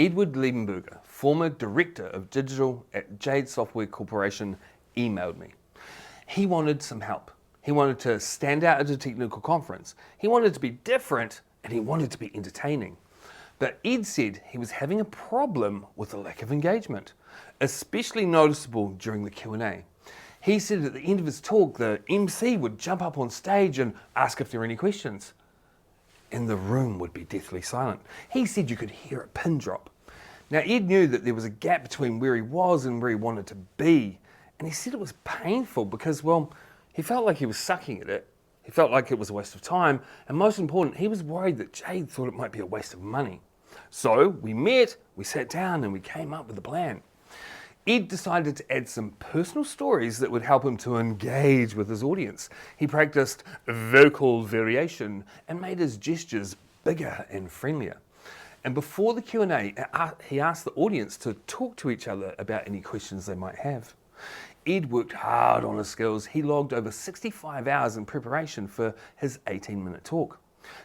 Eduard Liebenberger, former Director of Digital at Jade Software Corporation, emailed me. He wanted some help. He wanted to stand out at a technical conference. He wanted to be different, and he wanted to be entertaining. But Ed said he was having a problem with the lack of engagement, especially noticeable during the Q&A. He said at the end of his talk, the MC would jump up on stage and ask if there were any questions, and the room would be deathly silent. He said you could hear a pin drop. Now, Ed knew that there was a gap between where he was and where he wanted to be, and he said it was painful because, well, he felt like he was sucking at it. He felt like it was a waste of time, and most important, he was worried that Jade thought it might be a waste of money. So we met, we sat down, and we came up with a plan. Ed decided to add some personal stories that would help him to engage with his audience. He practiced vocal variation and made his gestures bigger and friendlier. And before the Q&A, he asked the audience to talk to each other about any questions they might have. Ed worked hard on his skills. He logged over 65 hours in preparation for his 18-minute talk.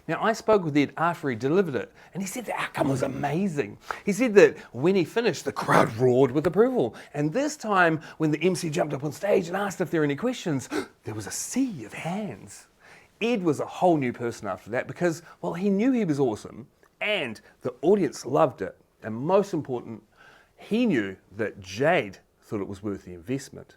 Now, I spoke with Ed after he delivered it, and he said the outcome was amazing. He said that when he finished, the crowd roared with approval. And this time, when the MC jumped up on stage and asked if there were any questions, there was a sea of hands. Ed was a whole new person after that because, well, he knew he was awesome, and the audience loved it. And most important, he knew that Jade thought it was worth the investment.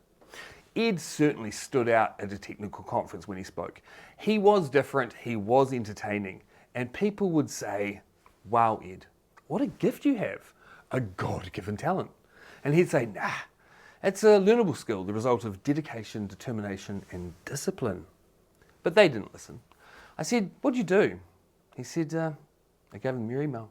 Ed certainly stood out at a technical conference when he spoke. He was different, he was entertaining, and people would say, wow, Ed, what a gift you have, a God-given talent. And he'd say, nah, it's a learnable skill, the result of dedication, determination, and discipline. But they didn't listen. I said, what'd you do? He said, I gave them your email.